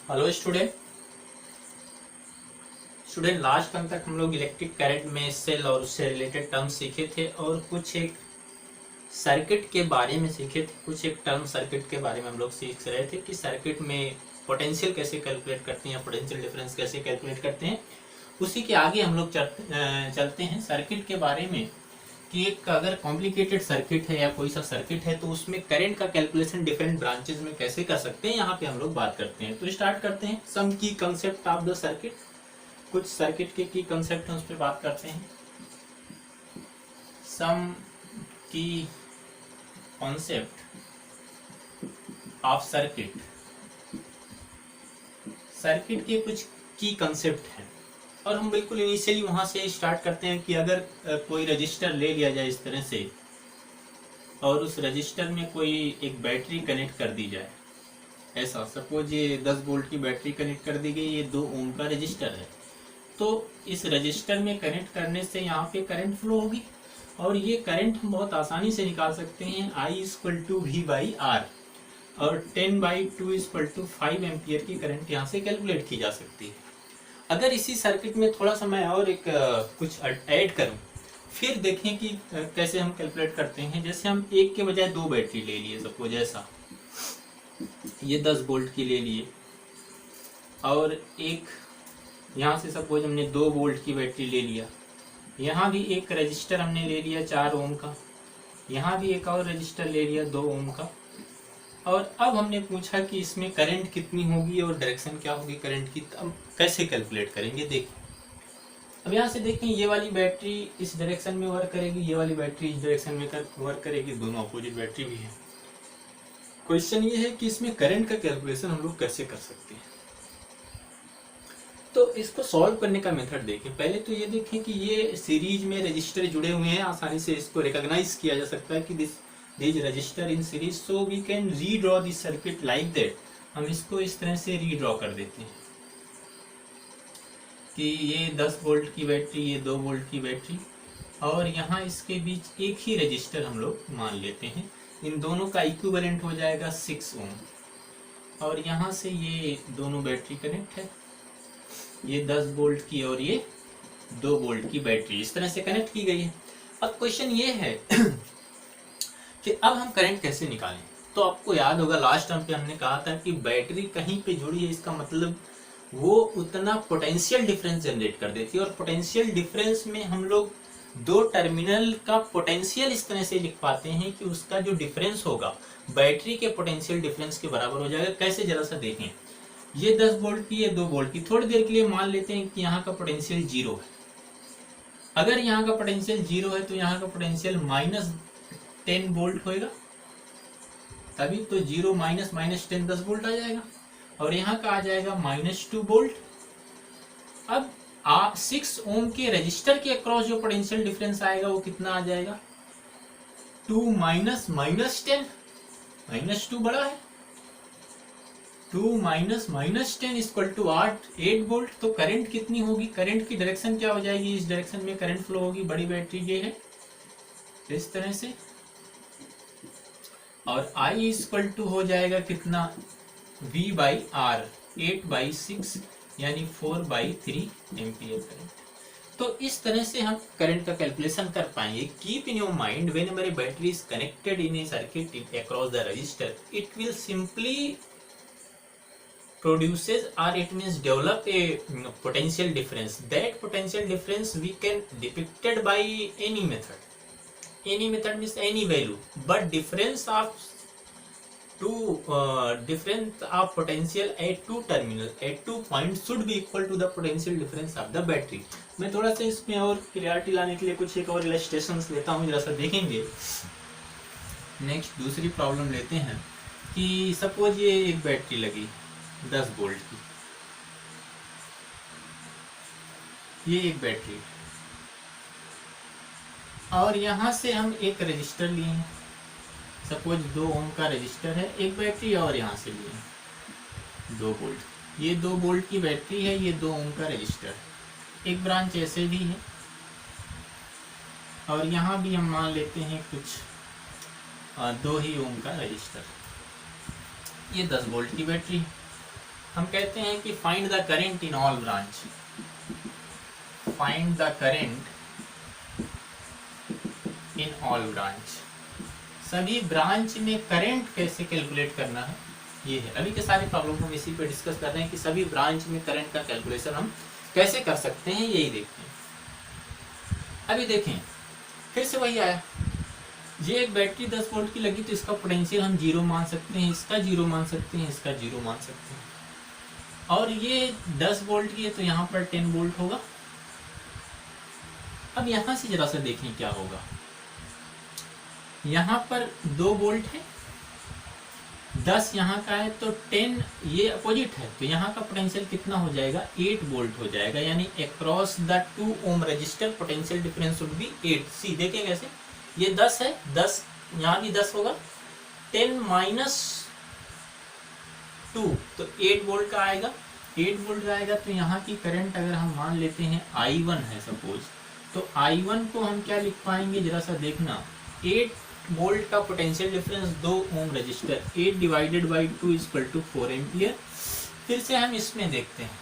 Hello student last time तक हम लोग इलेक्ट्रिक करंट में सेल और उससे रिलेटेड टर्म सीखे थे और कुछ एक सर्किट के बारे में सीखे थे। कुछ एक टर्म सर्किट के बारे में हम लोग सीख रहे थे कि सर्किट में पोटेंशियल कैसे कैलकुलेट करते हैं, पोटेंशियल डिफरेंस कैसे कैलकुलेट करते हैं। उसी के आगे हम लोग चलते हैं सर्किट के बारे में कि एक अगर कॉम्प्लिकेटेड सर्किट है या कोई सा सर्किट है तो उसमें करंट का कैलकुलेशन डिफरेंट ब्रांचेस में कैसे कर सकते हैं, यहाँ पे हम लोग बात करते हैं। तो स्टार्ट करते हैं सम की कंसेप्ट ऑफ द सर्किट। कुछ सर्किट के की कंसेप्ट हैं उस पर बात करते हैं। सम की कॉन्सेप्ट ऑफ सर्किट। सर्किट के कुछ की कंसेप्ट हैं और हम बिल्कुल इनिशियली वहां से स्टार्ट करते हैं कि अगर कोई रजिस्टर ले लिया जाए इस तरह से और उस रजिस्टर में कोई एक बैटरी कनेक्ट कर दी जाए। ऐसा सपोज ये 10 वोल्ट की बैटरी कनेक्ट कर दी गई, ये 2 ओम का रजिस्टर है। तो इस रजिस्टर में कनेक्ट करने से यहाँ पे करंट फ्लो होगी और ये करंट हम बहुत आसानी से निकाल सकते हैं। I = V/R और 10/2 = 5 एम्पियर की करंट यहाँ से कैलकुलेट की जा सकती है। अगर इसी सर्किट में थोड़ा सा मैं और एक कुछ ऐड करूं, फिर देखें कि कैसे हम कैलकुलेट करते हैं। जैसे हम एक के बजाय 2 बैटरी ले लिए, सपोज ऐसा ये 10 वोल्ट की ले लिए और एक यहाँ से सपोज हमने 2 वोल्ट की बैटरी ले लिया। यहाँ भी एक रजिस्टर हमने ले लिया 4 ओम का, यहाँ भी एक और रजिस्टर ले लिया 2 ओम का। और अब हमने पूछा कि इसमें करंट कितनी होगी और डायरेक्शन क्या होगी करंट की, अब कैसे कैलकुलेट करेंगे देखिए। अब यहाँ से देखें ये वाली बैटरी इस डायरेक्शन में वर्क करेगी, ये वाली बैटरी इस डायरेक्शन में वर्क करेगी, दोनों अपोजिट बैटरी भी है। क्वेश्चन ये है कि इसमें करंट का कैलकुलेशन हम लोग कैसे कर सकते हैं। तो इसको सॉल्व करने का मेथड देखें। पहले तो ये देखें कि ये सीरीज में रजिस्टर जुड़े हुए हैं, आसानी से इसको रिकॉग्नाइज किया जा सकता है कि this resistor in series, so we can redraw this circuit like that. हम इसको इस तरह से रीड्रॉ कर देते हैं कि ये 10 वोल्ट की बैटरी, ये 2 वोल्ट की बैटरी और यहाँ इसके बीच एक ही रजिस्टर हम लोग मान लेते हैं। इन दोनों का इक्विवेलेंट हो जाएगा 6 ओम और यहाँ से ये दोनों बैटरी कनेक्ट है, ये 10 वोल्ट की और ये 2 वोल्ट की बैटरी इस तरह से कनेक्ट की गई है। अब क्वेश्चन ये है कि अब हम करंट कैसे निकालें। तो आपको याद होगा लास्ट टाइम पे हमने कहा था कि बैटरी कहीं पे जुड़ी है, इसका मतलब वो उतना पोटेंशियल डिफरेंस जनरेट कर देती है। और पोटेंशियल डिफरेंस में हम लोग 2 टर्मिनल का पोटेंशियल इस तरह से लिख पाते हैं कि उसका जो डिफरेंस होगा बैटरी के पोटेंशियल डिफरेंस के बराबर हो जाएगा। कैसे, जरा सा देखें। ये 10 वोल्ट की, ये 2 वोल्ट की। थोड़ी देर के लिए मान लेते हैं कि यहाँ का पोटेंशियल 0 है। अगर यहाँ का पोटेंशियल 0 है तो यहाँ का पोटेंशियल -10 वोल्ट होएगा, तभी तो 0 - 10 10 वोल्ट आ जाएगा और यहाँ का आ जाएगा -2 वोल्ट। अब 6 ओम के रजिस्टर के अक्रॉस जो पोटेंशियल डिफरेंस आएगा वो कितना आ जाएगा, 2 - -10, -2 बड़ा है, 2 - -10 = 8 वोल्ट। तो करंट कितनी होगी, करंट की डायरेक्शन क्या हो जाएगी, इस डायरेक्शन में करंट फ्लो होगी, बड़ी बैटरी ये है इस तरह से। और I = हो जाएगा कितना, V/R 8/6 यानी 4/3 एम्पियर करंट। तो इस तरह से हम करंट का कैलकुलेशन कर पाएंगे। Keep in your mind whenever A battery is connected in A circuit across the register, it will simply produces or it means develop a potential difference. That potential difference we can depicted by any method. Any method means any value, but difference of potential at 2 terminal at 2 points should be equal to the potential difference of the battery. मैं थोड़ा सा इसमें और clarity लाने के लिए कुछ एक और इलस्ट्रेशंस लेता हूँ, जरा सा देखेंगे। नेक्स्ट दूसरी प्रॉब्लम लेते हैं कि सपोज ये एक बैटरी लगी 10 वोल्ट की, ये एक बैटरी और यहाँ से हम एक रजिस्टर लिए हैं, सपोज 2 ओम का रजिस्टर है, एक बैटरी और यहाँ से लिए 2 वोल्ट। ये 2 वोल्ट की बैटरी है, ये 2 ओम का रजिस्टर, एक ब्रांच ऐसे भी है और यहाँ भी हम मान लेते हैं कुछ 2 ही ओम का रजिस्टर। ये 10 वोल्ट की बैटरी। हम कहते हैं कि find the current in all branch, find the current in all branch, सभी ब्रांच में करंट कैसे कैलकुलेट करना है, ये है। अभी के सारे प्रॉब्लम हम इसी पे डिस्कस कर रहे हैं कि सभी ब्रांच में करंट का कैलकुलेशन हम कैसे कर सकते हैं, यही देखते हैं। अभी देखें, फिर से वही आया, ये एक बैटरी 10 वोल्ट की लगी तो इसका पोटेंशियल हम 0 मान सकते हैं, इसका 0 मान सकते हैं, इसका 0 मान सकते हैं। और ये 10 वोल्ट की है तो यहाँ पर 10 वोल्ट होगा। अब यहाँ से जरा सा देखें क्या होगा, यहाँ पर 2 वोल्ट है, 10 यहाँ का है तो 10 ये अपोजिट है, तो यहाँ का पोटेंशियल कितना हो जाएगा, 8 वोल्ट हो जाएगा। यानी across the 2 ohm resistor potential difference would be 8। See देखें कैसे, ये 10 है, 10 यहाँ भी 10 होगा, 10 माइनस 2 तो 8 वोल्ट का आएगा, 8 वोल्ट का आएगा। तो यहाँ की करंट अगर हम मान लेते हैं I1 है सपोज, तो I1 को हम क्या लिख पाएंगे, जरा सा देखना, 8 वोल्ट का potential difference 2 ohm resistor, 8 divided by 2 equal to 4 ampere. फिर से हम इसमें देखते हैं,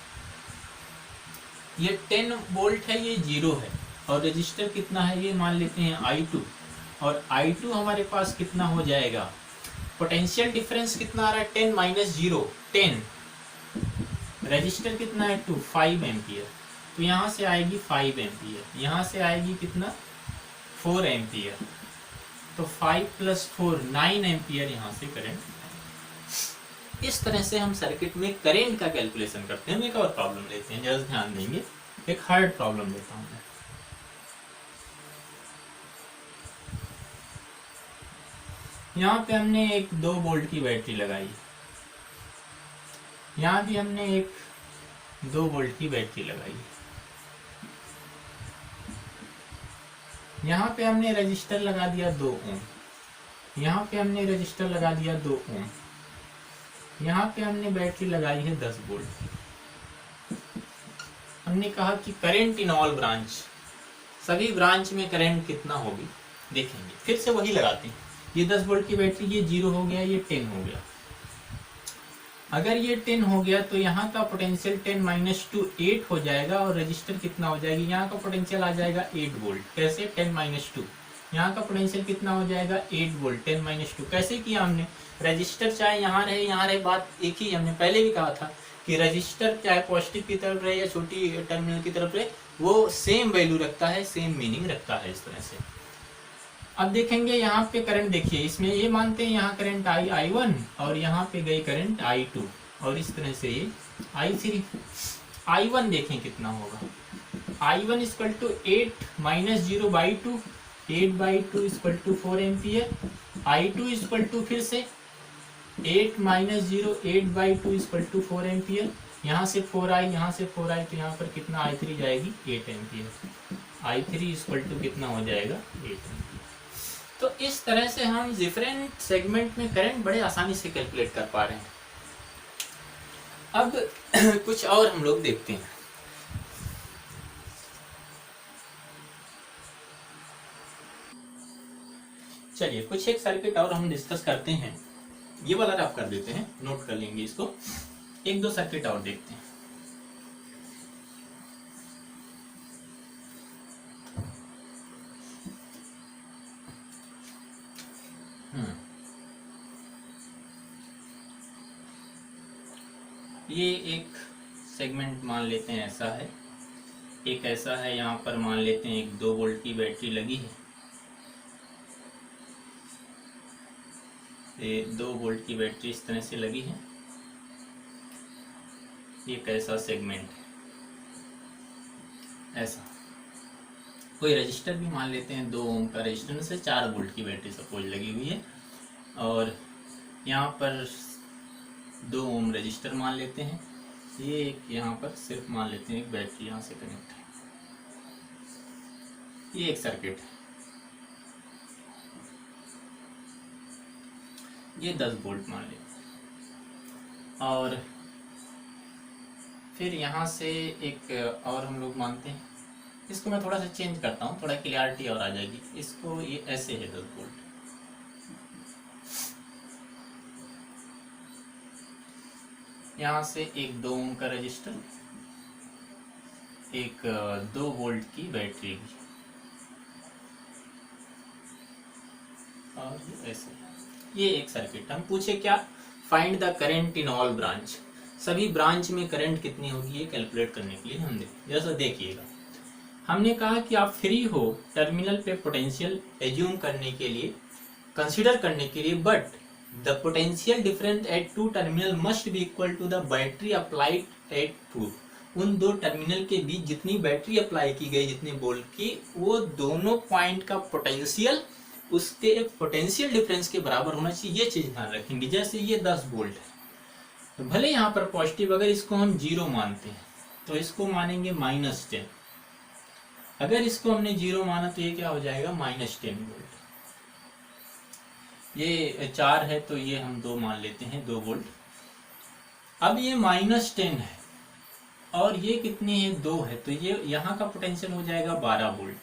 ये 10 वोल्ट है, ये 0 है, और रजिस्टर कितना है, ये मान लेते हैं I2, और I2 हमारे पास कितना हो जाएगा, पोटेंशियल डिफरेंस कितना आ रहा है, 10 माइनस 0 10, रजिस्टर कितना है 2, 5 एम्पियर, तो यहाँ से आएगी 5 एम्पियर, यहाँ से आएगी कितना 4 एम्पियर, तो 5 प्लस 4 9 एम्पियर यहाँ से करंट। इस तरह से हम सर्किट में करंट का कैलकुलेशन करते हैं। हम एक और प्रॉब्लम लेते हैं, जरा ध्यान देंगे, एक हार्ड प्रॉब्लम लेता हूँ मैं। यहाँ पे हमने एक 2 वोल्ट की बैटरी लगाई, यहाँ भी हमने एक 2 वोल्ट की बैटरी लगाई, यहाँ पे हमने रजिस्टर लगा दिया 2 ओम, यहाँ पे हमने रजिस्टर लगा दिया 2 ओम, यहाँ पे हमने बैटरी लगाई है 10 वोल्ट। हमने कहा कि करंट इन ऑल ब्रांच, सभी ब्रांच में करंट कितना होगी देखेंगे। फिर से वही लगाते हैं, ये 10 वोल्ट की बैटरी, ये 0 हो गया, ये 10 हो गया। अगर ये 10 हो गया तो यहाँ का पोटेंशियल 10 माइनस 2 8 हो जाएगा, और रजिस्टर कितना हो जाएगी, यहाँ का पोटेंशियल आ जाएगा 8 वोल्ट। कैसे, 10 माइनस 2, यहाँ का पोटेंशियल कितना हो जाएगा 8 वोल्ट, 10 माइनस 2। कैसे किया हमने, रजिस्टर चाहे यहाँ रहे बात एक ही, हमने पहले भी कहा था कि रजिस्टर चाहे पॉजिटिव की तरफ रहे या छोटी टर्मिनल की तरफ रहे, वो सेम वैल्यू रखता है, सेम मीनिंग रखता है, इस तरह से। अब देखेंगे यहाँ पे करंट, देखिए इसमें ये मानते हैं यहाँ करंट I1 और यहाँ पे गई करंट I2, और इस तरह से ये I3। I1 देखें कितना होगा, I1 equal to 8 minus 0 by 2, 8 by 2 equal to 4 ampere. I2 equal to फिर से 8 minus 0 8 by 2 equal to 4 ampere, यहाँ से 4i, यहाँ से 4i, तो यहाँ पर कितना I3 जाएगी 8 एम्पियर। I3 इक्वल टू कितना हो जाएगा 8 एम्पियर। तो इस तरह से हम डिफरेंट सेगमेंट में करंट बड़े आसानी से कैलकुलेट कर पा रहे हैं। अब कुछ और हम लोग देखते हैं। चलिए कुछ एक सर्किट और हम डिस्कस करते हैं, ये वाला रफ कर देते हैं, नोट कर लेंगे इसको। एक दो सर्किट और देखते हैं। ये एक सेगमेंट मान लेते हैं ऐसा है, एक ऐसा है, यहाँ पर मान लेते हैं एक 2 वोल्ट की बैटरी लगी है, ये 2 वोल्ट की बैटरी इस तरह से लगी है, एक ऐसा सेगमेंट है, ऐसा कोई रजिस्टर भी मान लेते हैं, 2 ओम का रजिस्टर से 4 वोल्ट की बैटरी सपोज लगी हुई है, और यहाँ पर 2 ओम रजिस्टर मान लेते हैं, ये एक यहाँ पर सिर्फ मान लेते हैं एक बैटरी यहाँ से कनेक्ट है, ये एक सर्किट है, ये 10 वोल्ट मान लेते हैं। और फिर यहाँ से एक और हम लोग मानते हैं, इसको मैं थोड़ा सा चेंज करता हूँ, थोड़ा क्लियरिटी और आ जाएगी। इसको ये ऐसे है 10 वोल्ट, यहाँ से एक 2 ओम का रजिस्टर, एक 2 वोल्ट की बैटरी भी, और ऐसे ये एक सर्किट। हम पूछे क्या, find the current in all branch, सभी ब्रांच में करंट कितनी होगी ये कैलकुलेट करने के लिए हम जैसा देखिएगा, हमने कहा कि आप फ्री हो टर्मिनल पे पोटेंशियल एज्यूम करने के लिए, कंसीडर करने के लिए, but the potential difference at two terminal must be equal to the battery applied at two. उन दो टर्मिनल के बीच जितनी बैटरी अप्लाई की गई, जितने वोल्ट की, वो दोनों पॉइंट का पोटेंशियल उसके पोटेंशियल डिफरेंस के बराबर होना चाहिए। ये चीज ध्यान रखेंगे। जैसे ये 10 वोल्ट है, तो भले यहाँ पर पॉजिटिव, अगर इसको हम 0 मानते हैं तो इसको मानेंगे -10। अगर इसको हमने 0 माना तो ये क्या हो जाएगा, -10 वोल्ट। ये 4 है तो ये हम 2 मान लेते हैं, 2 वोल्ट। अब ये -10 है और ये कितनी है, 2 है, तो ये यहाँ का पोटेंशियल हो जाएगा 12 वोल्ट,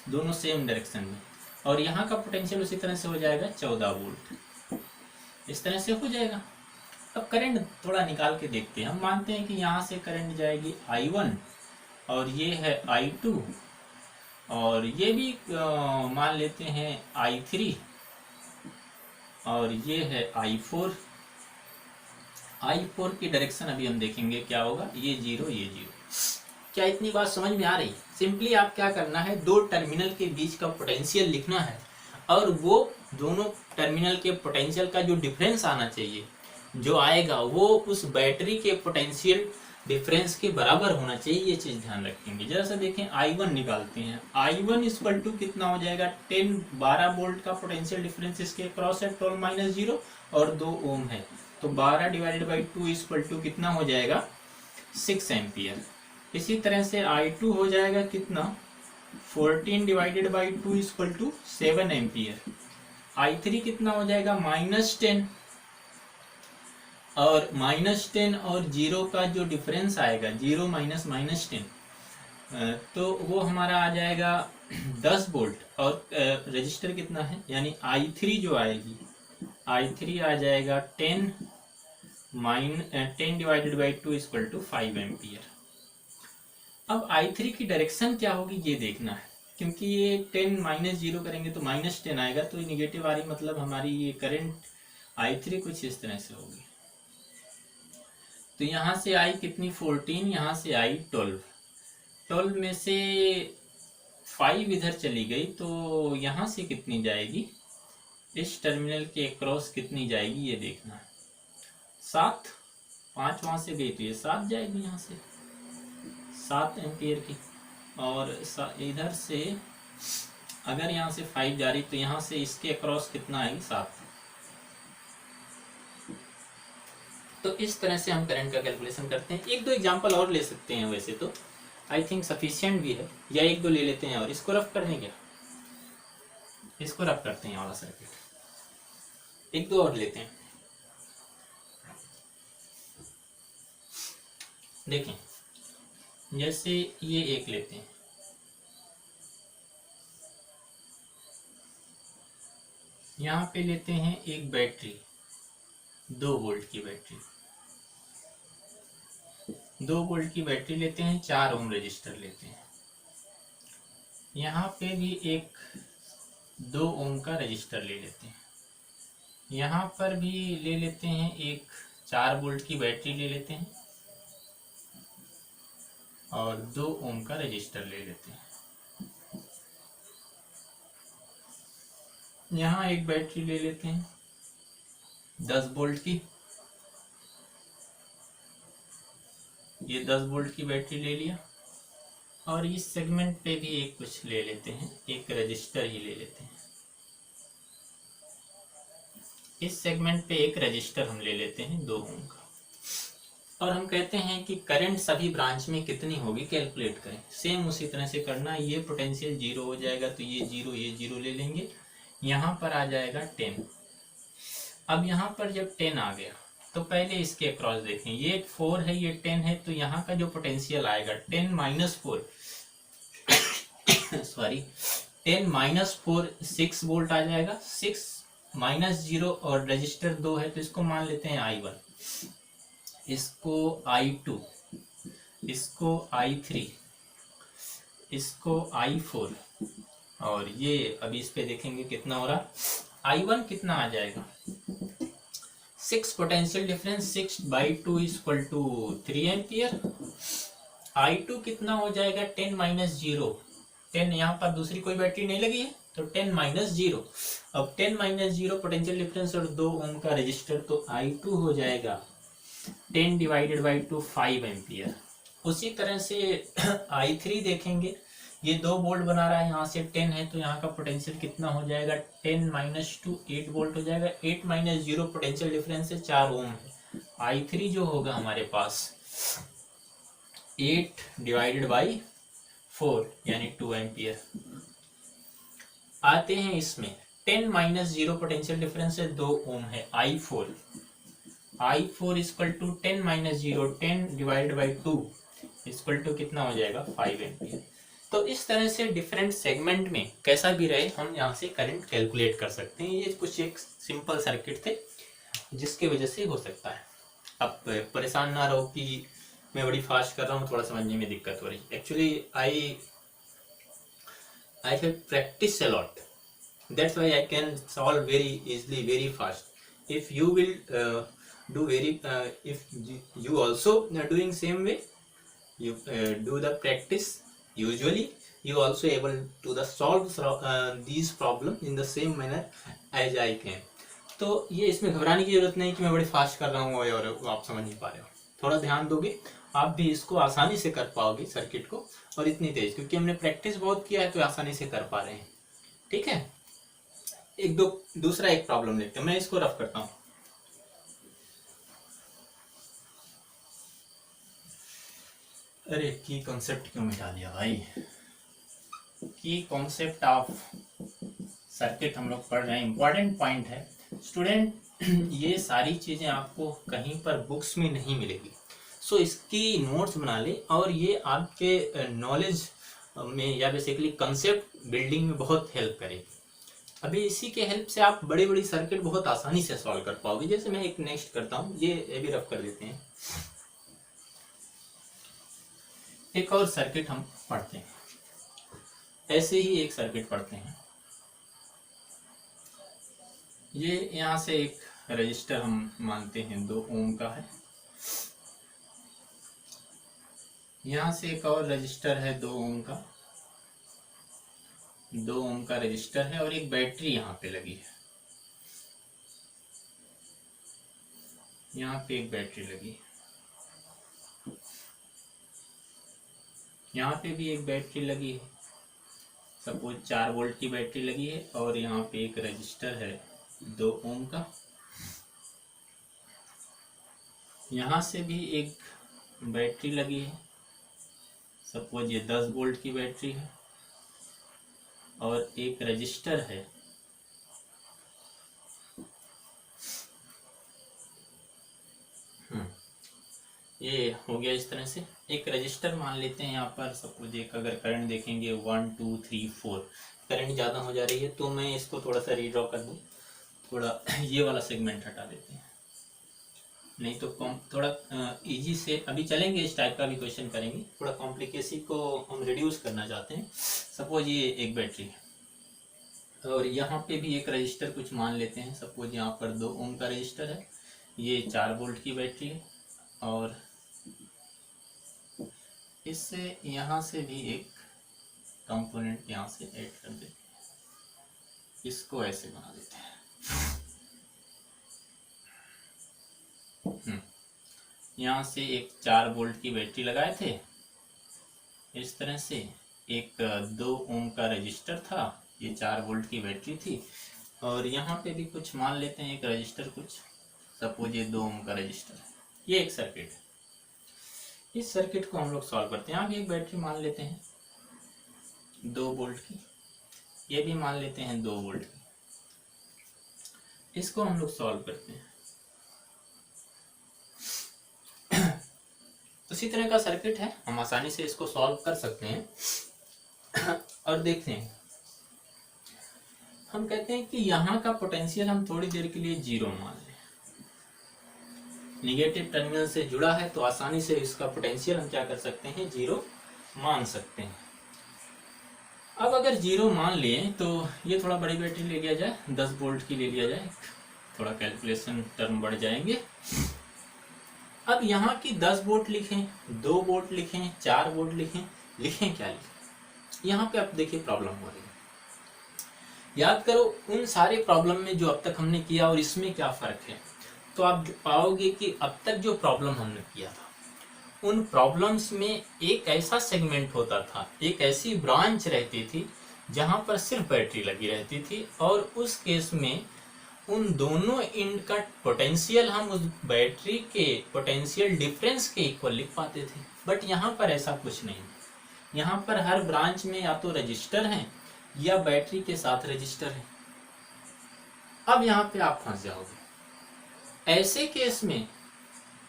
दोनों सेम डायरेक्शन में। और यहाँ का पोटेंशियल उसी तरह से हो जाएगा 14 वोल्ट, इस तरह से हो जाएगा। अब करंट थोड़ा निकाल के देखते हैं। हम मानते हैं कि यहाँ से करंट जाएगी I1 और ये है I2 और ये भी मान लेते हैं I3 और ये है I4। I4 की डायरेक्शन अभी हम देखेंगे क्या होगा, ये 0 ये 0। क्या इतनी बात समझ में आ रही? सिंपली आप क्या करना है, दो टर्मिनल के बीच का पोटेंशियल लिखना है और वो दोनों टर्मिनल के पोटेंशियल का जो डिफरेंस आना चाहिए, जो आएगा वो उस बैटरी के पोटेंशियल डिफरेंस के बराबर होना चाहिए। ये चीज ध्यान रखेंगे। जरा सा देखें, I1 निकालते हैं। I1 इक्वल टू कितना हो जाएगा, 12 वोल्ट का पोटेंशियल डिफरेंस इसके क्रॉस है, 12 - 0 और 2 ओम है, तो 12 डिवाइडेड बाई 2 इक्वल टू कितना हो जाएगा, 6 एम्पियर। इसी तरह से I2 हो जाएगा कितना, 14 divided by 2 equal to 7 ampere. I3 कितना हो जाएगा, -10, और -10 और 0 का जो डिफरेंस आएगा, 0 माइनस -10, तो वो हमारा आ जाएगा 10 वोल्ट। और रजिस्टर कितना है, यानी I3 जो आएगी, I3 आ जाएगा 10 divided by 2 equal to 5 ampere. अब I3 की डायरेक्शन क्या होगी ये देखना है, क्योंकि ये 10 - 0 करेंगे तो -10 आएगा, तो ये निगेटिव आ रही, मतलब हमारी ये करंट I3 कुछ इस तरह से होगी। तो यहाँ से I कितनी, 14, यहाँ से I 12 में से 5 इधर चली गई, तो यहाँ से कितनी जाएगी, इस टर्मिनल के क्रॉस कितनी जाएगी ये देखना है, 7। 5 वहाँ से गई तो ये 7 जाएगी, यहाँ से 7 एम्पियर की। और इधर से अगर यहाँ से 5 जा रही तो यहाँ से इसके अक्रॉस कितना आएगी, 7। तो इस तरह से हम करंट का कैलकुलेशन करते हैं। एक दो एग्जांपल और ले सकते हैं, वैसे तो आई थिंक सफिशिएंट भी है, या एक दो ले लेते हैं और इसको रफ कर दें क्या, इसको रफ करते हैं वाला सर्किट, एक दो और लेते हैं। देखें, जैसे ये एक लेते हैं, यहाँ पे लेते हैं एक बैटरी, 2 वोल्ट की बैटरी, 2 वोल्ट की बैटरी लेते हैं, 4 ओम रजिस्टर लेते हैं। यहाँ पे भी एक 2 ओम का रजिस्टर ले लेते हैं, यहाँ पर भी ले लेते हैं एक 4 वोल्ट की बैटरी ले लेते हैं और 2 ओम का रजिस्टर ले लेते हैं। यहाँ एक बैटरी ले लेते हैं 10 वोल्ट की, ये 10 वोल्ट की बैटरी ले लिया, और इस सेगमेंट पे भी एक कुछ ले लेते हैं, एक रजिस्टर ही ले लेते हैं। इस सेगमेंट पे एक रजिस्टर हम ले लेते हैं 2 ओम का, और हम कहते हैं कि करंट सभी ब्रांच में कितनी होगी कैलकुलेट करें। सेम उसी तरह से करना, ये पोटेंशियल 0 हो जाएगा तो ये 0 ले लेंगे, यहाँ पर आ जाएगा 10। अब यहाँ पर जब 10 आ गया तो पहले इसके अक्रॉस देखें, ये 4 है ये 10 है, तो यहाँ का जो पोटेंशियल आएगा 10 - 4 सॉरी 10 - 4 6 वोल्ट आ जाएगा। 6 - 0 और रजिस्टर 2 है तो इसको मान लेते हैं I1। इसको I2, इसको I3, इसको I4, और ये अभी इस पे देखेंगे कितना हो रहा। I1 कितना आ जाएगा 6, potential difference 6/2 equal to 3 ampere. I2 कितना हो जाएगा 10 माइनस 0, 10 यहाँ पर दूसरी कोई बैटरी नहीं लगी है तो 10 माइनस 0। अब 10 माइनस 0 पोटेंशियल डिफरेंस और 2 ओम का रजिस्टर, तो I2 हो जाएगा 10 डिवाइडेड बाई 2 5 एम्पियर। उसी तरह से I3 देखेंगे, ये 2 वोल्ट बना रहा है, यहाँ से 10 है तो यहाँ का पोटेंशियल कितना हो जाएगा 10 माइनस 2 8 वोल्ट हो जाएगा। 8 माइनस 0 पोटेंशियल डिफरेंस है 4 ओम है। I3 जो होगा हमारे पास 8 डिवाइडेड बाई 4 यानी 2 एम्पियर। आते हैं इसमें 10 माइनस 0 पोटेंशियल डिफरेंस है 2 ओम है। I4 equal to 10 minus 0 10 divided by 2 equal to कितना हो जाएगा 5 एम्पियर। तो इस तरह से डिफरेंट सेगमेंट में कैसा भी रहे हम यहाँ से करंट कैलकुलेट कर सकते हैं। ये कुछ एक सिंपल सर्किट थे जिसकी वजह से हो सकता है। अब परेशान ना रहो कि मैं बड़ी फास्ट कर रहा हूँ, थोड़ा समझने में दिक्कत हो रही है। Actually I have practiced a lot. That's why I can solve very easily, very fast. If you will if you also are doing same way, you do the practice, usually you also able to the solve these problem in the same manner as I can. तो ये इसमें घबराने की जरूरत नहीं कि मैं बड़े फास्ट कर रहा हूँ और आप समझ नहीं पा रहे हो। थोड़ा ध्यान दोगे आप भी इसको आसानी से कर पाओगे सर्किट को, और इतनी तेज क्योंकि हमने प्रैक्टिस बहुत किया है तो आसानी से कर पा रहे हैं। ठीक है, दूसरा एक प्रॉब्लम देखते हैं, मैं इसको रफ करता हूँ। अरे की कॉन्सेप्ट क्यों मिटा दिया भाई। की कॉन्सेप्ट ऑफ सर्किट हम लोग पढ़ रहे हैं, इंपॉर्टेंट पॉइंट है स्टूडेंट। ये सारी चीजें आपको कहीं पर बुक्स में नहीं मिलेगी, सो इसकी नोट्स बना ले, और ये आपके नॉलेज में या बेसिकली कंसेप्ट बिल्डिंग में बहुत हेल्प करेगी। अभी इसी के हेल्प से आप बड़ी बड़ी सर्किट बहुत आसानी से सॉल्व कर पाओगे। जैसे मैं एक नेक्स्ट करता हूँ, ये भी रफ कर देते हैं। एक और सर्किट हम पढ़ते हैं, ऐसे ही एक सर्किट पढ़ते हैं। ये यहाँ से एक रजिस्टर हम मानते हैं 2 ओम का है, यहाँ से एक और रजिस्टर है 2 ओम का, 2 ओम का रजिस्टर है, और एक बैटरी यहाँ पे लगी है, यहाँ पे एक बैटरी लगी है, यहाँ पे भी एक बैटरी लगी है, सपोज 4 वोल्ट की बैटरी लगी है, और यहाँ पे एक रजिस्टर है 2 ओम का, यहाँ से भी एक बैटरी लगी है, सपोज ये 10 वोल्ट की बैटरी है, और एक रजिस्टर है ये हो गया। इस तरह से एक रजिस्टर मान लेते हैं यहाँ पर, सपोज एक अगर करंट देखेंगे 1 2 3 4, करंट ज़्यादा हो जा रही है तो मैं इसको थोड़ा सा रीड्रॉ कर दूँ, थोड़ा ये वाला सेगमेंट हटा देते हैं, नहीं तो थोड़ा इजी से अभी चलेंगे, इस टाइप का भी क्वेश्चन करेंगे। थोड़ा कॉम्प्लिकेसी को हम रिड्यूस करना चाहते हैं। सपोज ये एक बैटरी है, और यहाँ पे भी एक रजिस्टर कुछ मान लेते हैं, सपोज यहाँ पर 2 ओम का रजिस्टर है, ये 4 वोल्ट की बैटरी है, और इससे यहाँ से भी एक कंपोनेंट यहाँ से ऐड कर देते हैं, इसको ऐसे बना देते हैं। यहाँ से एक 4 वोल्ट की बैटरी लगाए थे, इस तरह से एक 2 ओम का रजिस्टर था, ये 4 वोल्ट की बैटरी थी, और यहाँ पे भी कुछ मान लेते हैं एक रजिस्टर कुछ, सपोज ये 2 ओम का रजिस्टर है। ये एक सर्किट है, इस सर्किट को हम लोग सॉल्व करते हैं। आगे एक बैटरी मान लेते हैं 2 वोल्ट की, ये भी मान लेते हैं 2 वोल्ट की, इसको हम लोग सॉल्व करते हैं। उसी तरह का सर्किट है, हम आसानी से इसको सॉल्व कर सकते हैं। और देखते हैं, हम कहते हैं कि यहाँ का पोटेंशियल हम थोड़ी देर के लिए 0 मान लें, निगेटिव टर्मिनल से जुड़ा है तो आसानी से इसका पोटेंशियल हम क्या कर सकते हैं, जीरो मान सकते हैं। अब अगर जीरो मान लिए तो ये थोड़ा बड़ी बैटरी ले लिया जाए, 10 वोल्ट की ले लिया जाए, थोड़ा कैलकुलेशन टर्म बढ़ जाएंगे। अब यहाँ की 10 वोल्ट लिखें, 2 वोल्ट लिखें, 4 वोल्ट लिखें, लिखें क्या लिखें, यहाँ पे आप देखिए प्रॉब्लम हो रही है। याद करो उन सारे प्रॉब्लम में जो अब तक हमने किया और इसमें क्या फर्क है, तो आप पाओगे कि अब तक जो प्रॉब्लम हमने किया था उन प्रॉब्लम्स में एक ऐसा सेगमेंट होता था, एक ऐसी ब्रांच रहती थी जहां पर सिर्फ बैटरी लगी रहती थी, और उस केस में उन दोनों एंड का पोटेंशियल हम उस बैटरी के पोटेंशियल डिफरेंस के इक्वल लिख पाते थे। बट यहाँ पर ऐसा कुछ नहीं, यहाँ पर हर ब्रांच में या तो रजिस्टर है या बैटरी के साथ रजिस्टर है। अब यहाँ पे आप फंस जाओगे। ऐसे केस में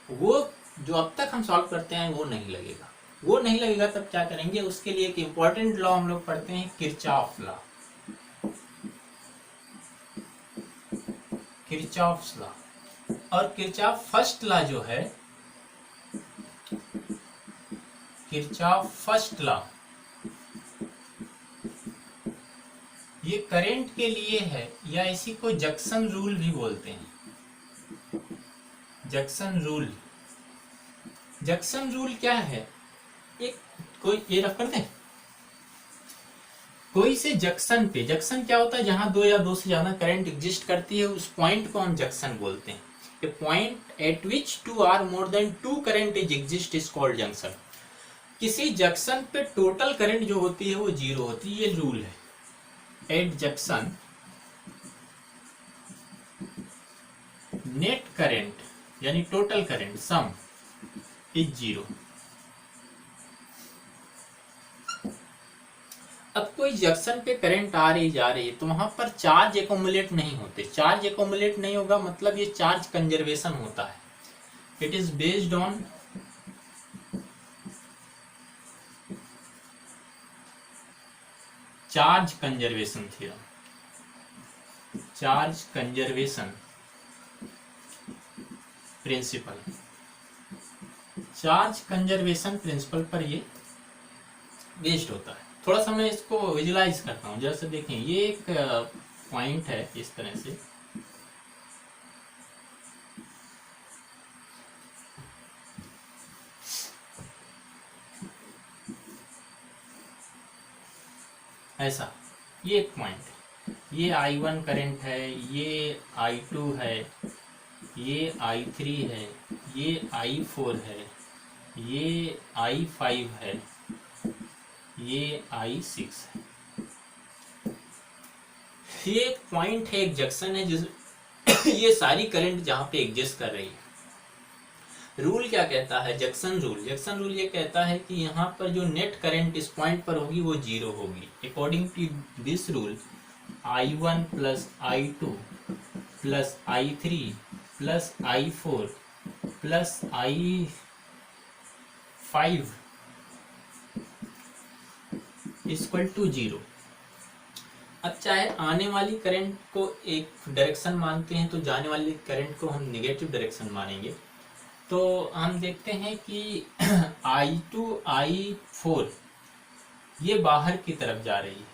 वो जो अब तक हम सॉल्व करते हैं वो नहीं लगेगा, वो नहीं लगेगा। तब क्या करेंगे, उसके लिए एक इंपॉर्टेंट लॉ हम लोग पढ़ते हैं, किरचॉफ लॉ। किरचॉफ्स लॉ, और किरचॉफ फर्स्ट लॉ जो है, किरचॉफ फर्स्ट लॉ, ये करंट के लिए है, या इसी को जक्सन रूल भी बोलते हैं। जक्सन रूल, जक्सन रूल क्या है, एक कोई ये रख कर दे, कोई से जंक्शन पे, जंक्शन क्या होता है, जहां दो या दो से ज्यादा करंट एग्जिस्ट करती है, उस पॉइंट को हम जंक्शन बोलते हैं। A point at which two or more than two current is exist is called junction. किसी जंक्शन पे टोटल करंट जो होती है वो जीरो होती है, ये रूल है। एट जंक्शन नेट करंट यानी total current some is zero. अब कोई जंक्शन पे करंट आ रही जा रही है तो वहां पर चार्ज एकोमुलेट नहीं होते। चार्ज एकोमुलेट नहीं होगा मतलब ये चार्ज कंजर्वेशन होता है। It is based on charge conservation theorem, charge conservation principle. Charge conservation principle पर ये बेस्ड होता है। थोड़ा सा मैं इसको विजुलाइज करता हूँ। जैसे देखें, ये एक पॉइंट है इस तरह से, ऐसा ये एक पॉइंट है, ये I1 करंट है, ये I2 है, ये I3 है, ये I4 है, ये I5 है, ये I6 है। ये एक पॉइंट है, एक जंक्शन है जिस ये सारी करंट जहां पे एग्जिस्ट कर रही है। रूल क्या कहता है, जंक्शन रूल, जंक्शन रूल ये कहता है कि यहाँ पर जो नेट करंट इस पॉइंट पर होगी वो जीरो होगी। According to this rule I1 plus I2 plus I3 plus I4 plus I5 equal to zero. अब चाहे आने वाली करंट को एक डायरेक्शन मानते हैं तो जाने वाली करंट को हम नेगेटिव डायरेक्शन मानेंगे। तो हम देखते हैं कि I2 I4 ये बाहर की तरफ जा रही है,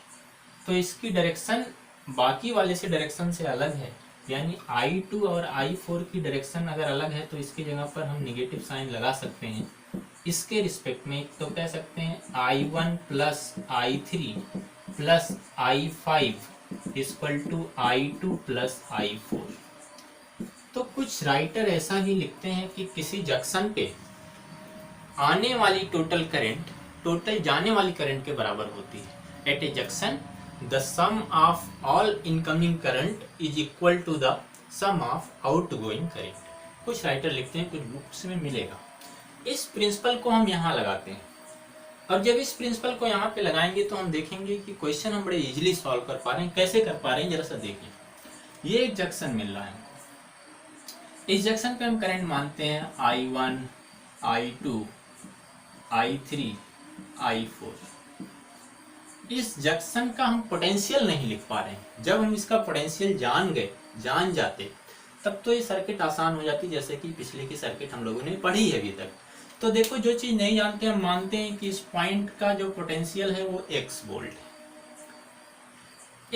तो इसकी डायरेक्शन बाकी वाले से डायरेक्शन से अलग है। यानी I2 और I4 की डायरेक्शन अगर अलग है तो इसकी जगह पर हम नेगेटिव साइन लगा सकते हैं। इसके रिस्पेक्ट में तो कह सकते हैं I1 plus I3 plus I5 equal to I2 plus I4। तो कुछ राइटर ऐसा ही लिखते हैं कि किसी जंक्शन पे आने वाली टोटल करंट टोटल जाने वाली करंट के बराबर होती है। At a junction the sum of all incoming current is equal to the sum of outgoing current. कुछ राइटर लिखते हैं, कुछ बुक्स में मिलेगा। इस प्रिंसिपल को हम यहाँ लगाते हैं, और जब इस प्रिंसिपल को यहाँ पे लगाएंगे तो हम देखेंगे कि क्वेश्चन हम बड़े इजीली सॉल्व कर पा रहे हैं। कैसे कर पा रहे हैं जरा सा देखें। ये एक जंक्शन मिल रहा है, इस जंक्शन पे हम करंट मानते हैं I1 I2 I3 I4। इस जंक्शन का हम पोटेंशियल नहीं लिख पा रहे हैं। जब हम इसका पोटेंशियल जान जाते तब तो ये सर्किट आसान हो जाती, जैसे कि पिछले की सर्किट हम लोगों ने पढ़ी है अभी तक। तो देखो, जो चीज नहीं जानते हम मानते हैं कि इस पॉइंट का जो पोटेंशियल है वो x वोल्ट है,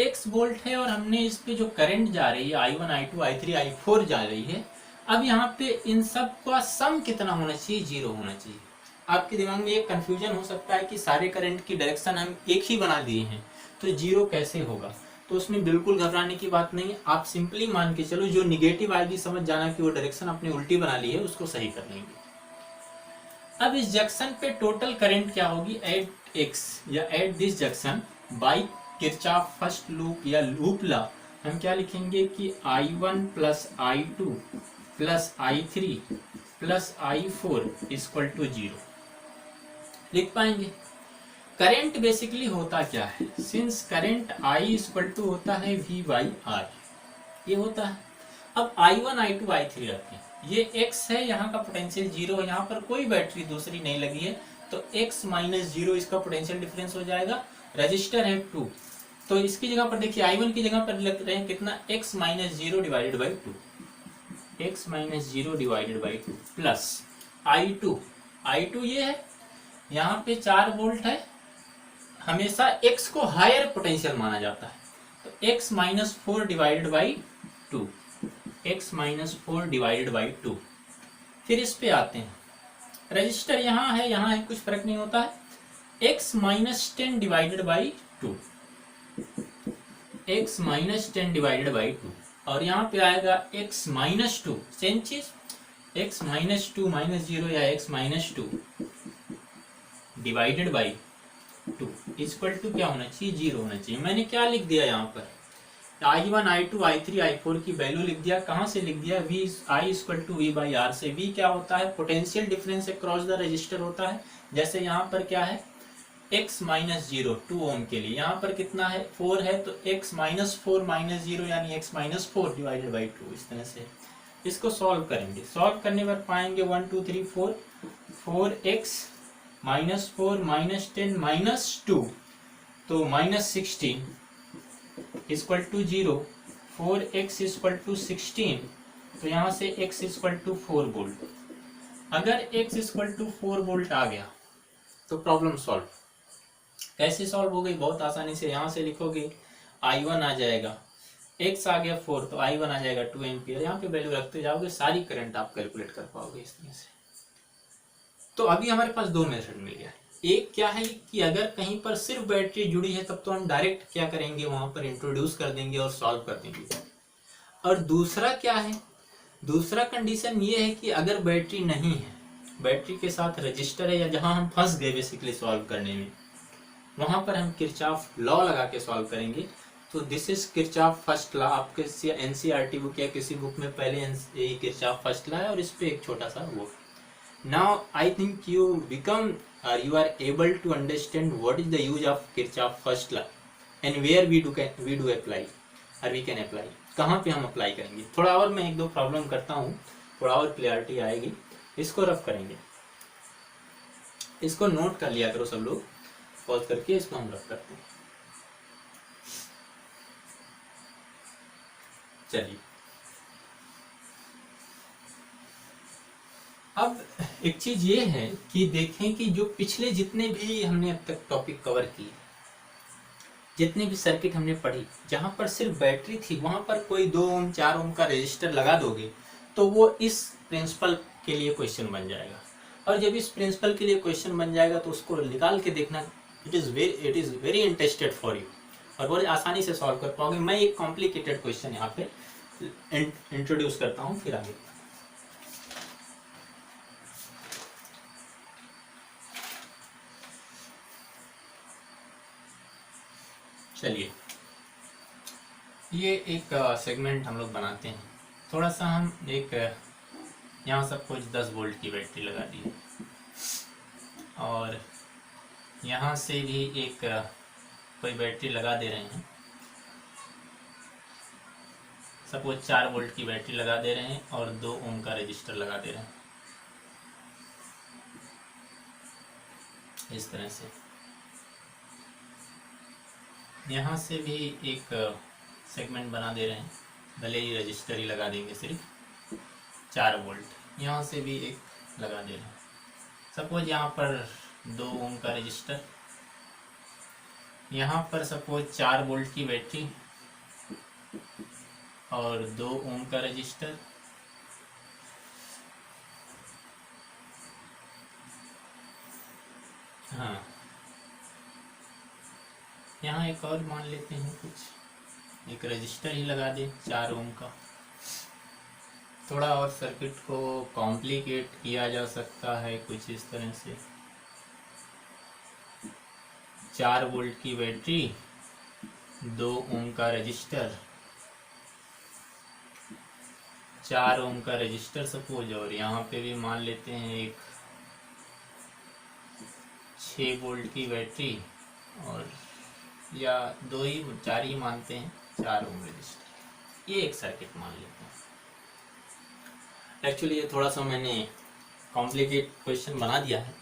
x वोल्ट है, और हमने इस पे जो करंट जा रही है I1 I2 I3 I4 जा रही है। अब यहाँ पे इन सब का सम कितना होना चाहिए? 0 होना चाहिए। आपके दिमाग में एक कंफ्यूजन हो सकता है कि सारे करंट की डायरेक्शन हम एक ही बना दिए हैं, तो 0 कैसे होगा? तो उसमें बिल्कुल घबराने की बात नहीं है। आप सिंपली मान के चलो, जो निगेटिव आएगी समझ जाना कि वो डायरेक्शन अपनी उल्टी बना ली है, उसको सही कर लेंगे। अब इस जंक्शन पे टोटल करंट क्या होगी? एट एक्स या at this junction by Kirchhoff first loop या लूप लॉ, हम क्या लिखेंगे कि I1 plus I2 plus I3 plus I4 equal to 0 लिख पाएंगे। करंट बेसिकली होता क्या है? Since current I equal to होता है V बाई R, ये होता है। अब I1 I2 I3 रखते हैं, ये x है, यहाँ का पोटेंशियल 0 है, यहाँ पर कोई बैटरी दूसरी नहीं लगी है, तो x माइनस 0 इसका पोटेंशियल डिफरेंस हो जाएगा। रजिस्टर है 2, तो इसकी जगह पर देखिए I1 की जगह पर लग रहे हैं कितना? x minus 0 divided by 2, x minus 0 divided by 2 plus I2 ये है, यहाँ पे 4 वोल्ट है। हमेशा x को हायर पोटेंशियल माना जाता है, तो x minus 4 divided by 2, x minus 4 divided by 2। फिर इस पे आते हैं, रजिस्टर यहाँ है, कुछ फर्क नहीं होता है। x minus 10 divided by 2, x minus 10 divided by 2, और यहाँ पे आएगा x माइनस 2, सेम चीज, x माइनस 2 माइनस 0 या x minus 2 divided by 2 equal to क्या होना चाहिए? 0 होना चाहिए। मैंने क्या लिख दिया यहाँ पर? I1 I2 I3 I4 की वैल्यू लिख दिया। कहाँ से लिख दिया? V I equal to V by R से। V क्या होता है? Potential difference across the resistor होता है। जैसे यहाँ पर क्या है? x माइनस 0 2 ओम के लिए, यहाँ पर कितना है? 4 है, तो x माइनस 4 माइनस 0 यानी x माइनस 4 डिवाइडेड बाई 2। इस तरह से इसको सॉल्व करेंगे। सॉल्व करने पर पाएंगे 1 2 3 4, 4x माइनस 4 माइनस 10 माइनस 2, तो minus 16 equal to 0, 4x equal to 16, तो यहाँ से x इक्वल टू 4 वोल्ट। अगर x इक्वल टू 4 वोल्ट आ गया तो प्रॉब्लम सॉल्व। कैसे सॉल्व हो गई? बहुत आसानी से। यहाँ से लिखोगे I1 आ जाएगा, x आ गया 4, तो I1 आ जाएगा 2 एम्पियर। यहाँ पे वैल्यू रखते जाओगे, सारी करंट आप कैलकुलेट कर पाओगे इस तरह से। तो अभी हमारे पास दो मेथड मिल गया। एक क्या है कि अगर कहीं पर सिर्फ बैटरी जुड़ी है तब तो हम डायरेक्ट क्या करेंगे, वहां पर इंट्रोड्यूस कर देंगे और सॉल्व कर देंगे। और दूसरा क्या है? दूसरा कंडीशन ये है कि अगर बैटरी नहीं है, बैटरी के साथ रजिस्टर है, या जहां हम फंस गए बेसिकली सॉल्व करने में, वहां पर हम किरचॉफ लॉ लगा के सॉल्व करेंगे। तो this is Kirchhoff first law. आपके एनसीईआरटी बुक या किसी बुक में पहले यही किरचॉफ फर्स्ट लॉ है, और इस पे एक छोटा सा वो। Now I think you are able to understand what is the use of Kirchhoff first law and where we do apply or we can apply। कहाँ पे हम अप्लाई करेंगे? थोड़ा और मैं एक दो प्रॉब्लम करता हूँ, थोड़ा और क्लियरिटी आएगी। इसको रफ करेंगे, इसको नोट कर लिया करो सब लोग, पॉज करके इसको हम रफ करते हैं। चलिए, अब एक चीज ये है कि देखें कि जो पिछले जितने भी हमने अब तक टॉपिक कवर किए, जितने भी सर्किट हमने पढ़ी, जहां पर सिर्फ बैटरी थी, वहां पर कोई 2 ओम 4 ओम का रेजिस्टर लगा दोगे तो वो इस प्रिंसिपल के लिए क्वेश्चन बन जाएगा। और जब इस प्रिंसिपल के लिए क्वेश्चन बन जाएगा तो उसको निकाल के देखना, it is very interested for you, और बहुत आसानी से सॉल्व कर पाओगे। मैं एक कॉम्प्लिकेटेड क्वेश्चन यहाँ पे इंट्रोड्यूस करता हूँ, फिर आगे। चलिए, ये एक सेगमेंट हम लोग बनाते हैं। थोड़ा सा हम एक यहाँ सब कुछ 10 वोल्ट की बैटरी लगा दी, और यहाँ से भी एक कोई बैटरी लगा दे रहे हैं। सपोज 4 वोल्ट की बैटरी लगा दे रहे हैं और 2 ओम का रजिस्टर लगा दे रहे हैं, इस तरह से। यहाँ से भी एक सेगमेंट बना दे रहे हैं, भले ही रजिस्टर ही लगा देंगे, सिर्फ 4 वोल्ट। यहाँ से भी एक लगा दे रहे हैं। सपोज यहाँ पर 2 ओम का रजिस्टर, यहाँ पर सपोज 4 वोल्ट की बैटरी और 2 ओम का रजिस्टर। हाँ, यहाँ एक और मान लेते हैं, कुछ एक रजिस्टर ही लगा दें 4 ओम का। थोड़ा और सर्किट को कॉम्प्लिकेट किया जा सकता है कुछ इस तरह से। 4 वोल्ट की बैटरी, 2 ओम का रजिस्टर, 4 ओम का रजिस्टर सपोज, और यहाँ पे भी मान लेते हैं एक 6 वोल्ट की बैटरी, और या 4 ही मानते हैं, 4 ओम रजिस्टर। ये एक सर्किट मान लेते हैं। एक्चुअली ये थोड़ा सा मैंने कॉम्प्लिकेट क्वेश्चन बना दिया है,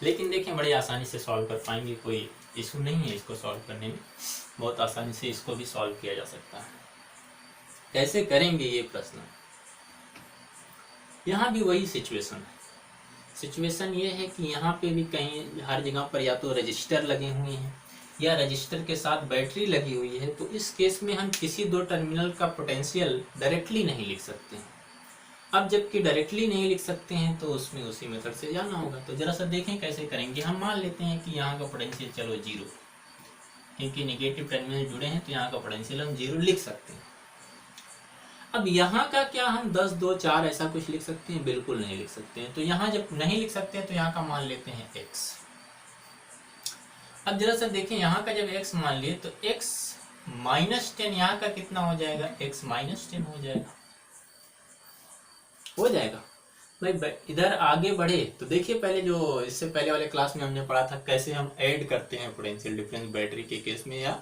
लेकिन देखें बड़ी आसानी से सॉल्व कर पाएंगे, कोई इशू नहीं है इसको सॉल्व करने में। बहुत आसानी से इसको भी सॉल्व किया जा सकता है। कैसे करेंगे ये प्रश्न? यहाँ भी वही सिचुएशन है। सिचुएशन ये है कि यहाँ पे भी कहीं हर जगह पर या तो रजिस्टर लगे हुए हैं या रजिस्टर के साथ बैटरी लगी हुई है, तो इस केस में हम किसी 2 टर्मिनल का पोटेंशियल डायरेक्टली नहीं लिख सकते हैं। अब जबकि डायरेक्टली नहीं लिख सकते हैं तो उसमें उसी मेथड से जाना होगा। तो जरा सा देखें कैसे करेंगे। हम मान लेते हैं कि यहाँ का पोटेंशियल चलो 0, क्योंकि निगेटिव टर्मिनल जुड़े हैं तो यहाँ का पोटेंशियल हम 0 लिख सकते हैं। अब यहाँ का क्या हम 10, 2, 4 ऐसा कुछ लिख सकते हैं? बिल्कुल नहीं लिख सकते हैं। तो यहाँ जब नहीं लिख सकते हैं तो यहाँ का मान लेते हैं x। अब जरा सा देखें, यहाँ का जब x मान लिए तो x -10 यहाँ का कितना हो जाएगा? x -10 हो जाएगा। हो जाएगा भाई। इधर आगे बढ़े तो देखिए, पहले जो इससे पहले वाले क्लास में हमने पढ़ा था कैसे हम ऐड करते हैं पोटेंशियल डिफरेंस बैटरी के केस में या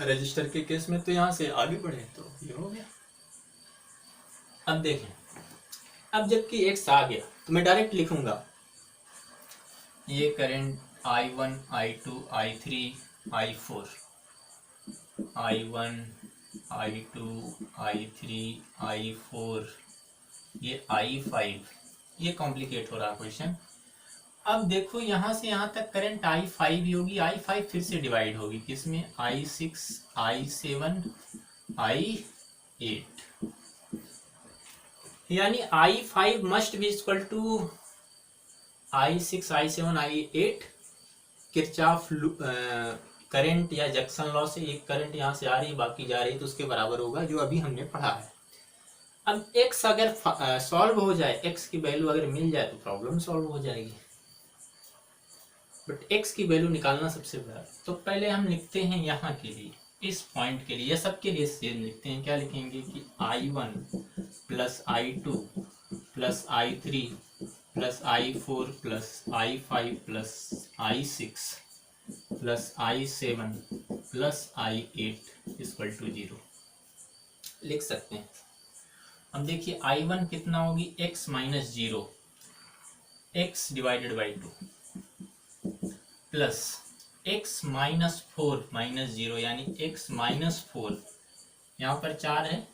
रजिस्टर के केस में। तो यहाँ से आगे बढ़े तो ये हो गया। अब देखें, अब जबकि x आ गया तो मैं डायरेक्ट लिखूंगा ये current I1, I2, I3, I4, I1, I2, I3, I4, ये I5। ये कॉम्प्लिकेट हो रहा क्वेश्चन। अब देखो यहाँ से यहाँ तक करंट I5 ही होगी। I5 फिर से डिवाइड होगी किसमें? I6, I7, I8, यानी I5 must be equal to I6, I7, I8। Kirchhoff current या जंक्शन लॉ से एक करंट यहाँ से आ रही है, बाकी जा रही है, तो उसके बराबर होगा जो अभी हमने पढ़ा है। अब x अगर सॉल्व हो जाए, x की वैल्यू अगर मिल जाए तो प्रॉब्लम सॉल्व हो जाएगी। बट x की वैल्यू निकालना सबसे बड़ा। तो पहले हम लिखते हैं यहाँ के लिए, इस पॉइंट के लिए या सबके लिए सेम लिखते हैं। क्या लिखेंगे कि I1 plus I2 plus I3 plus I4 plus I5 plus I6 plus I7 plus I8 equal to 0 लिख सकते हैं। अब देखिए I1 कितना होगी? x minus 0, x divided by 2 plus x minus 4 minus 0 यानी x माइनस 4। यहाँ पर 4 है,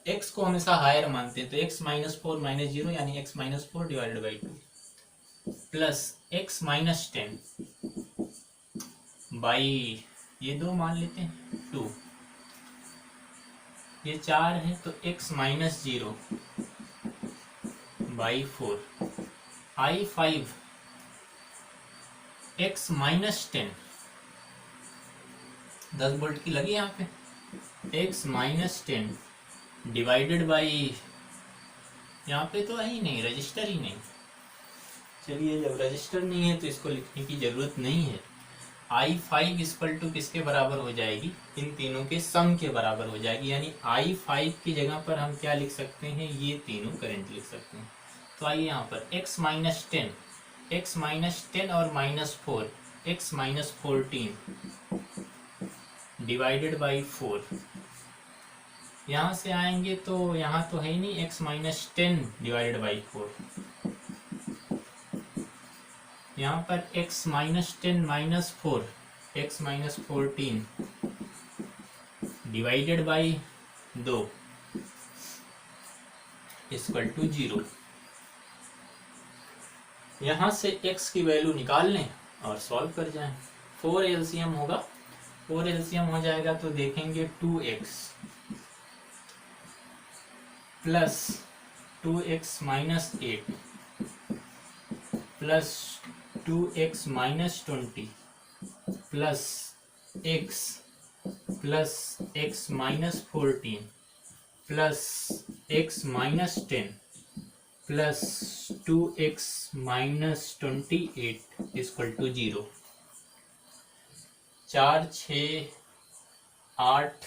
x को हमेशा हायर मानते हैं तो x माइनस 4 माइनस 0 यानी x minus 4 divided by 2 plus x minus 10 by ये 2 मान लेते हैं 2, ये 4 है तो x minus 0 by 4। I5 x minus 10 volt की लगी यहाँ पे, x माइनस 10 डिवाइडेड बाई, यहाँ पे तो है ही नहीं, रजिस्टर ही नहीं। चलिए जब रजिस्टर नहीं है तो इसको लिखने की जरूरत नहीं है। I5 इक्वल टू किसके बराबर हो जाएगी? इन तीनों के सम के बराबर हो जाएगी। यानी I5 की जगह पर हम क्या लिख सकते हैं? ये तीनों करंट लिख सकते हैं। तो आइए यहाँ पर x माइनस 10 और minus 4, x minus 14 divided by 4। यहाँ से आएंगे तो यहाँ तो है ही नहीं, x माइनस 10 डिवाइडेड बाई 4। यहाँ पर x minus 10 minus 4, x minus 14 divided by 2 equal to 0। यहाँ से x की वैल्यू निकाल लें और सॉल्व कर जाएं। 4 एलसीएम होगा, 4 एलसीएम हो जाएगा तो देखेंगे 2x plus 2x minus 8 plus 2x minus 20 plus x minus 14 plus x minus 10 plus 2x minus 28 equal to 0। 4 6 8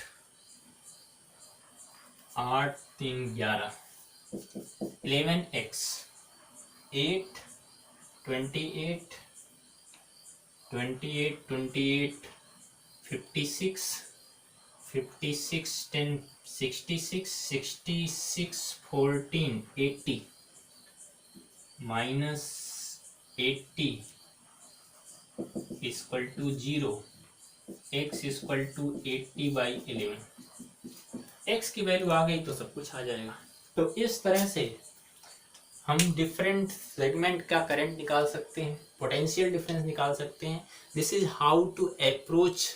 8 3 11 11x 8 28 28 28 56 56 10 66 66 14 80 minus 80 equal to 0। x equal to 80 by 11। x की वैल्यू आ गई तो सब कुछ आ जाएगा। तो इस तरह से हम डिफरेंट सेगमेंट का करंट निकाल सकते हैं, पोटेंशियल डिफरेंस निकाल सकते हैं। This is how to approach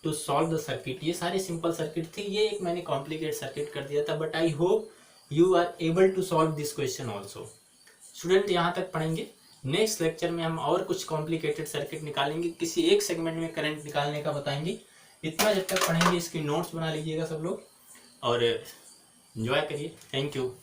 to solve the circuit. ये सारे सिंपल सर्किट थे, ये एक मैंने कॉम्प्लिकेटेड सर्किट कर दिया था, but I hope you are able to solve this question also. Student यहाँ तक पढ़ेंगे, नेक्स्ट लेक्चर में हम और कुछ कॉम्प्लिकेटेड सर्किट निकालेंगे, किसी एक सेगमेंट में करंट निकालने का बताएंगे। इतना जब तक पढ़ेंगे इसकी नोट्स बना लीजिएगा सब लोग और एंजॉय करिए। Thank you.